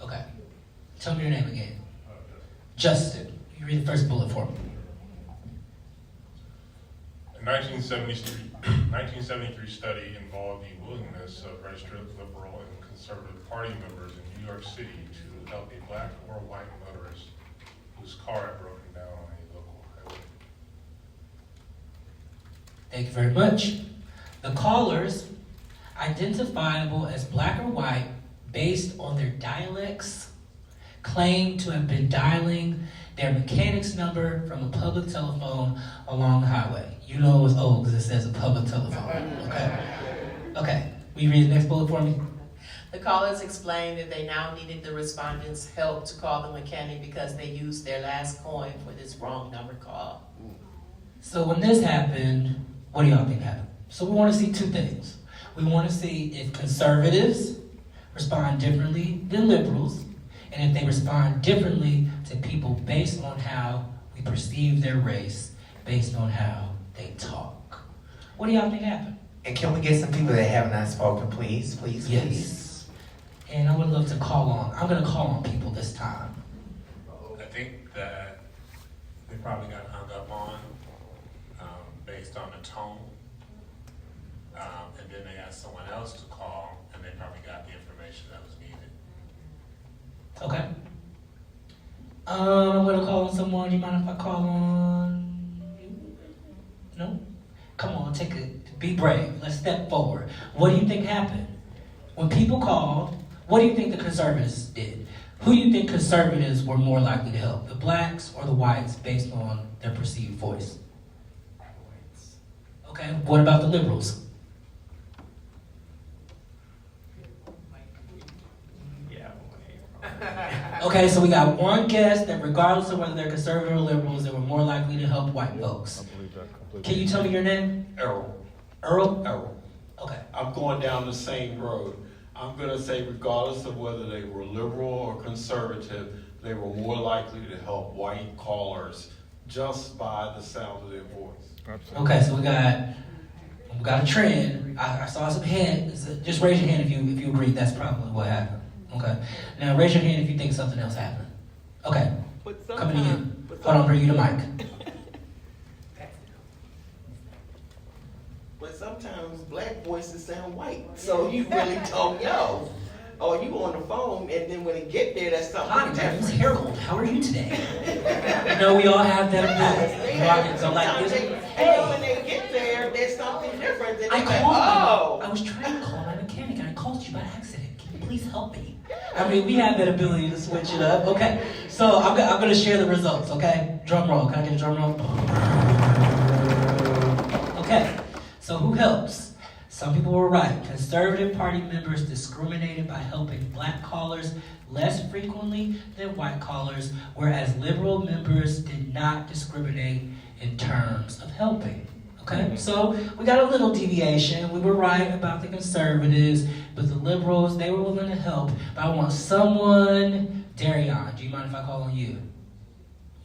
Okay. Tell me your name again. Justin. You read the first bullet for me. A 1973 study involved the willingness of registered liberal and conservative party members in New York City to help a black or white motorist whose car had broken down on a local highway. Thank you very much. The callers, identifiable as black or white based on their dialects, claim to have been dialing their mechanic's number from a public telephone along the highway. You know it's old because it says a public telephone. Okay. Will you read the next bullet for me? The callers explained that they now needed the respondents' help to call the mechanic because they used their last coin for this wrong number call. So when this happened, what do y'all think happened? So we want to see two things. We want to see if conservatives respond differently than liberals, and if they respond differently to people based on how we perceive their race, based on how they talk. What do y'all think happened? And can we get some people that have not spoken, please? Yes. And I would love to I'm going to call on people this time. I think that they probably got hung up on based on the tone. And then they asked someone else to call, and they probably got the information that was needed. Okay. I'm going to call on someone. Do you mind if I call on you? No? Come on, be brave. Let's step forward. What do you think happened? When people called, what do you think the conservatives did? Who do you think conservatives were more likely to help? The blacks or the whites based on their perceived voice? Okay, what about the liberals? Okay, so we got one guess that regardless of whether they're conservative or liberals, they were more likely to help white folks. Can you tell me your name? Errol. Earl? Errol. Okay. I'm going down the same road. I'm going to say regardless of whether they were liberal or conservative, they were more likely to help white callers just by the sound of their voice. Okay, so we got a trend. I saw some hands. Just raise your hand if you agree that's probably what happened. Okay. Now raise your hand if you think something else happened. Okay. Coming to you. Hold on, bring you the mic. But sometimes black voices sound white, so you really don't know. Or you on the phone, and then when it get there, that's something Hi, different. my name's Harold. How are you today? You know, we all have that ability. So like this. And when they get there, there's something different. heard that. I They went, called oh. I was trying to call my mechanic and I called you by accident. Can you please help me? I mean, we have that ability to switch it up. Okay, so I'm going to share the results, okay? Drum roll. Can I get a drum roll? Okay, so who helps? Some people were right. Conservative Party members discriminated by helping black callers less frequently than white callers, whereas liberal members did not discriminate in terms of helping. Okay, so we got a little deviation. We were right about the conservatives, but the liberals, they were willing to help. But I want someone, Darion, do you mind if I call on you?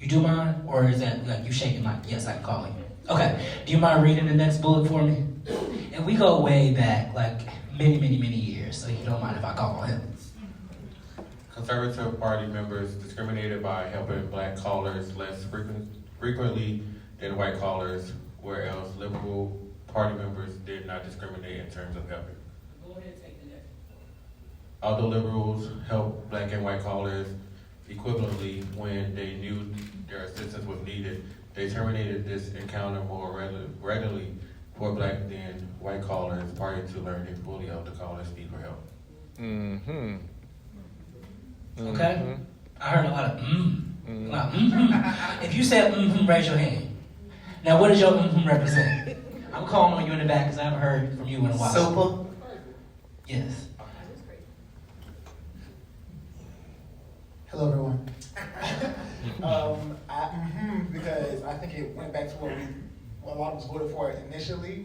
You do mind? Or is that like you shaking like, yes, I can call on you? Okay, do you mind reading the next bullet for me? And we go way back, like many years, so you don't mind if I call on him. Conservative Party members discriminated by helping black callers less frequently than white callers, whereas Liberal Party members did not discriminate in terms of helping. Go ahead and take the next. Although liberals helped black and white callers equivalently when they knew their assistance was needed, they terminated this encounter more readily for black than white callers prior to learning fully of the caller's need for help. Okay? I heard a lot of If you said raise your hand. Now what does your represent? I'm calling on you in the back because I haven't heard from you in a while. Super? Yes. Hello, everyone. Because I think it went back to what a lot of us voted for initially,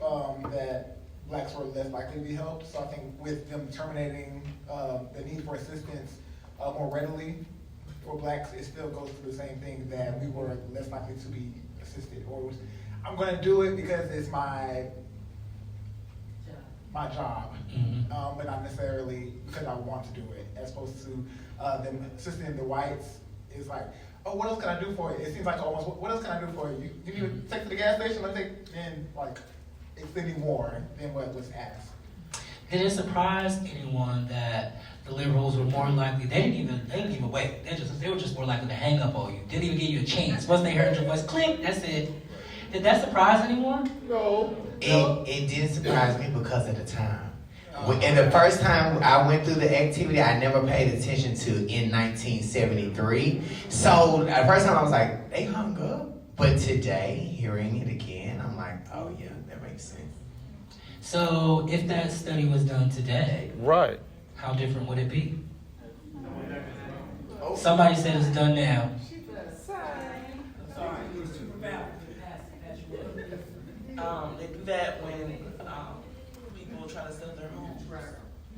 that blacks were less likely to be helped. So I think with them terminating the need for assistance more readily for blacks, it still goes to the same thing, that we were less likely to be assisted. Or I'm going to do it because it's my job, but not necessarily because I want to do it. As opposed to them assisting the whites is like, oh, what else can I do for you? It seems like almost, what else can I do for you? You need to take to the gas station, let's take, and like, extending more than what was asked. Did it surprise anyone that the liberals were more likely, they didn't even wait. They were just more likely to hang up on you. Didn't even give you a chance. Once they heard your voice, click, that's it. Did that surprise anyone? No. It did surprise me because of the time. And the first time I went through the activity, I never paid attention to in 1973. So the first time I was like, they hung up. But today, hearing it again, I'm like, oh yeah, that makes sense. So if that study was done today, right, how different would it be? Somebody said it's done now. They do that when people try to sell their homes.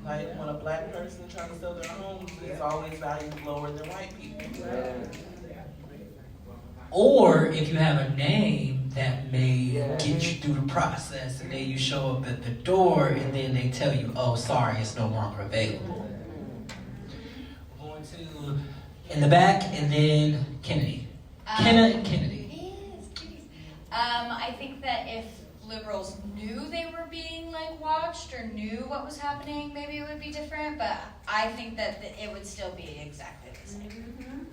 Like when a black person tries to sell their homes, it's always valued lower than white people. Or if you have a name that may get you through the process, and then you show up at the door, and then they tell you, oh, sorry, it's no longer available. We're going to in the back, and then Kennedy. Kenna and Kennedy. I think that if liberals knew they were being like watched or knew what was happening, maybe it would be different, but I think that it would still be exactly the same.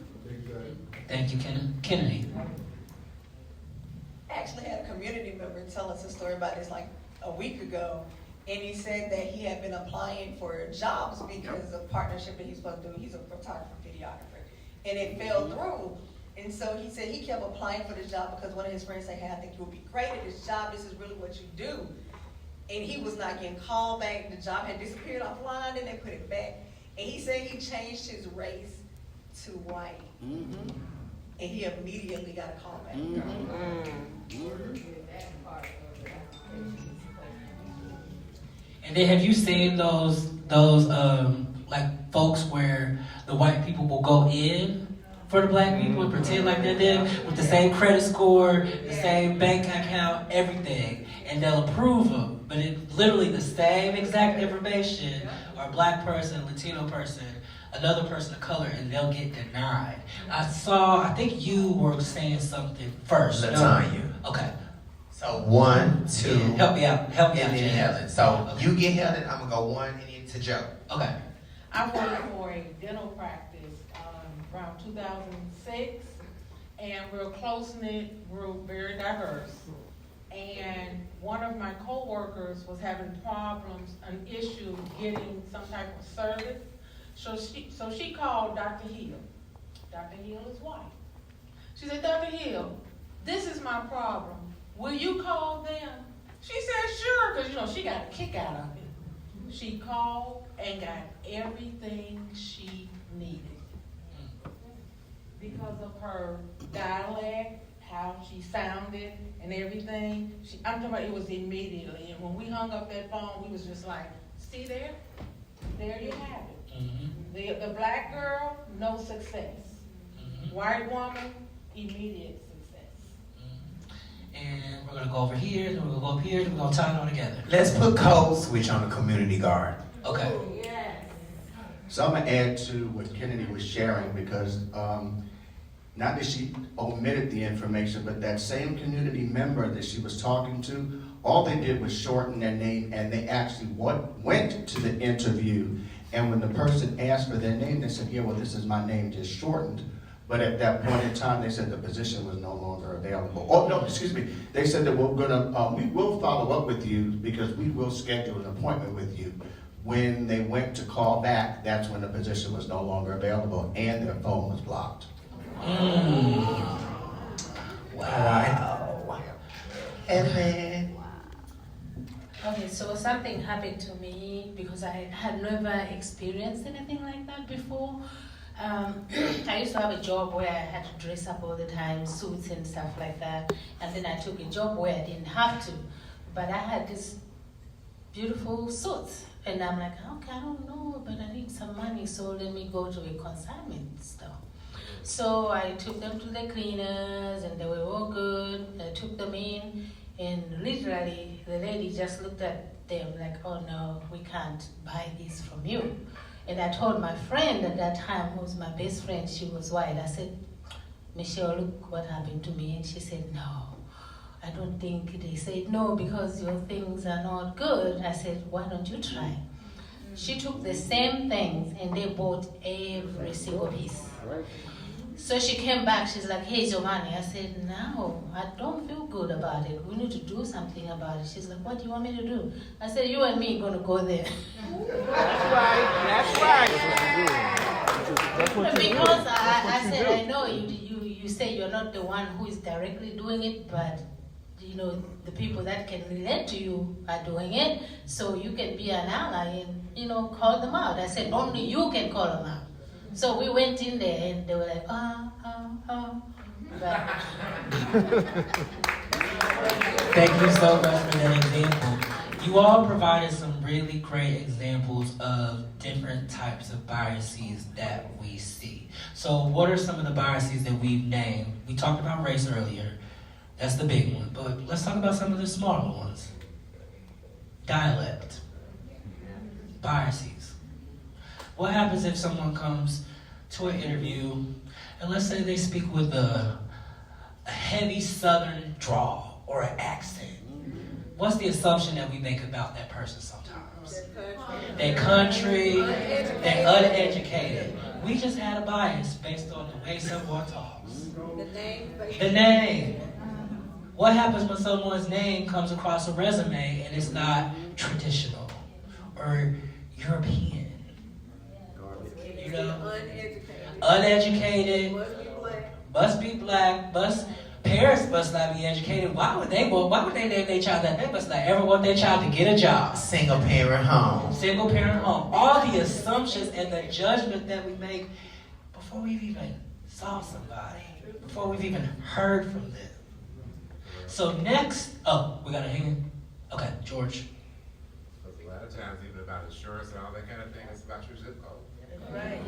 Thank you, Kennedy. I actually had a community member tell us a story about this like a week ago, and he said that he had been applying for jobs because of partnership that he's supposed to do. He's a photographer, videographer, and it fell through. And so he said he kept applying for this job because one of his friends said, hey, I think you'll be great at this job. This is really what you do. And he was not getting called back. The job had disappeared offline, and they put it back. And he said he changed his race to white. And he immediately got a call back. And then have you seen those like folks where the white people will go in for the black people and pretend like they're them with the same credit score, the same bank account, everything, and they'll approve them, but it's literally the same exact information, or a black person, Latino person, another person of color, and they'll get denied. I think you were saying something first. Latanya. Okay. So 1, 2. Yeah, help me out. And then Helen. So you get Helen, I'm going to go 1 and then to Joe. Okay. I worked for a dental practice around 2006, and we're close-knit group, very diverse. And one of my coworkers was having problems, an issue getting some type of service. So she called Dr. Hill. Dr. Hill is white. She said, Dr. Hill, this is my problem. Will you call them? She said, sure, because, she got a kick out of it. She called and got everything she needed. Because of her dialect, how she sounded and everything. I'm talking about it was immediately. And when we hung up that phone, we was just like, see there? There you have it. Mm-hmm. The black girl, no success. Mm-hmm. White woman, immediate success. Mm-hmm. And we're going to go over here, then we're going to go up here, then we're going to tie it all together. Let's put code switch on the community guard. Okay. Yes. So I'm going to add to what Kennedy was sharing because not that she omitted the information, but that same community member that she was talking to, all they did was shorten their name, and they actually went to the interview. And when the person asked for their name, they said, yeah, well, this is my name, just shortened. But at that point in time, they said the position was no longer available. Oh, no, excuse me. They said that we will follow up with you because we will schedule an appointment with you. When they went to call back, that's when the position was no longer available and their phone was blocked. Wow. And then. Okay, so something happened to me because I had never experienced anything like that before. I used to have a job where I had to dress up all the time, suits and stuff like that. And then I took a job where I didn't have to. But I had this beautiful suits. And I'm like, okay, I don't know, but I need some money, so let me go to a consignment store. So I took them to the cleaners, and they were all good. I took them in, and literally, the lady just looked at them like, oh no, we can't buy these from you. And I told my friend at that time, who was my best friend, she was white, I said, Michelle, look what happened to me. And she said, no, I don't think. They said, no, because your things are not good. I said, why don't you try? She took the same things, and they bought every single piece. So she came back, she's like, hey, Giovanni. I said, no, I don't feel good about it. We need to do something about it. She's like, what do you want me to do? I said, you and me are going to go there. That's right. Because I said, I know you say you're not the one who is directly doing it, but the people that can relate to you are doing it, so you can be an ally and, call them out. I said, only you can call them out. So we went in there and they were like, Thank you so much for that example. You all provided some really great examples of different types of biases that we see. So what are some of the biases that we've named? We talked about race earlier. That's the big one. But let's talk about some of the smaller ones. Dialect. Biases. What happens if someone comes to an interview and let's say they speak with a heavy southern drawl or an accent? What's the assumption that we make about that person sometimes? They're country, they're uneducated. We just had a bias based on the way someone talks. The name. What happens when someone's name comes across a resume and it's not traditional or European? Uneducated, must be black, parents must not be educated. Why would they name their child that? They must not ever want their child to get a job. Single parent home. Single parent home. All the assumptions and the judgment that we make before we've even saw somebody, before we've even heard from them. So next, we got a hand. Okay, George. A lot of times, even about insurance and all that kind of thing, it's about your zip code. Right.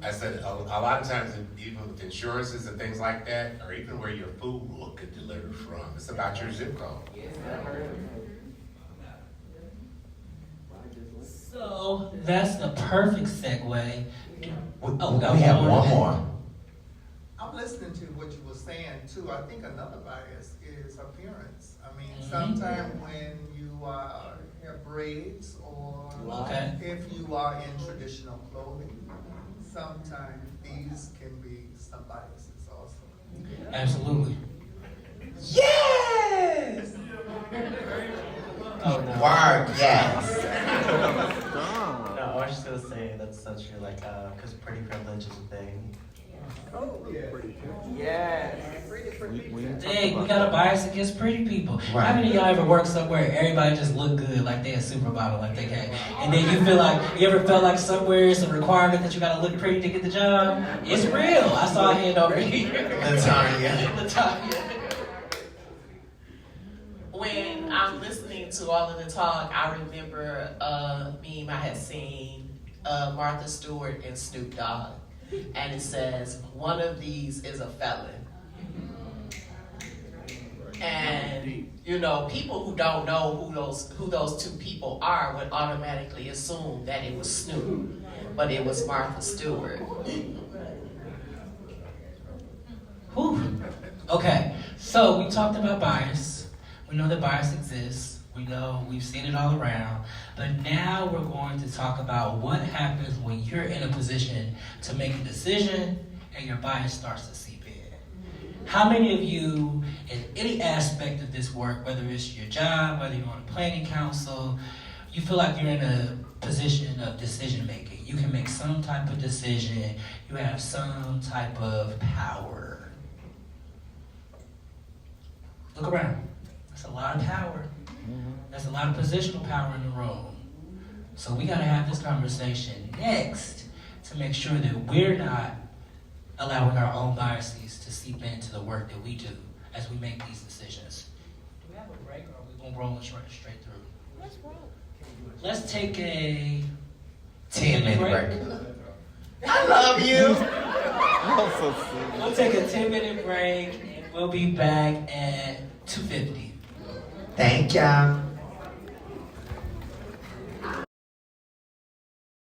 I said a lot of times, even with insurances and things like that, or even where your food will get delivered from, it's about your zip code. So that's the perfect segue. We have one more. I'm listening to what you were saying too. I think another bias is appearance. I mean, sometimes when you have braids or if you are in traditional clothing, sometimes these can be some biases also. Absolutely. Yeah! work, yes. No, I was just gonna say that's such a like, because pretty privilege is a thing. Yes. Dang, we got a bias against pretty people. Right. How many of y'all ever work somewhere everybody just look good, like they a supermodel, like they can, and then you feel like, you ever felt like somewhere it's a requirement that you gotta look pretty to get the job? It's real. I saw a hand over here. Latanya. When I'm listening to all of the talk, I remember a meme I had seen, Martha Stewart and Snoop Dogg. And it says, one of these is a felon. And, you know, people who don't know who those two people are would automatically assume that it was Snoop, but it was Martha Stewart. Whew. Okay, so we talked about bias. We know that bias exists. We know we've seen it all around. But now we're going to talk about what happens when you're in a position to make a decision and your bias starts to seep in. How many of you, in any aspect of this work, whether it's your job, whether you're on a planning council, you feel like you're in a position of decision making? You can make some type of decision. You have some type of power. Look around. That's a lot of power. That's a lot of positional power in the room. So we gotta have this conversation next to make sure that we're not allowing our own biases to seep into the work that we do as we make these decisions. Do we have a break or are we gonna roll straight through? Let's roll. Let's take a 10-minute break. I love you. We'll take a 10-minute break and we'll be back at 2:50. Thank y'all.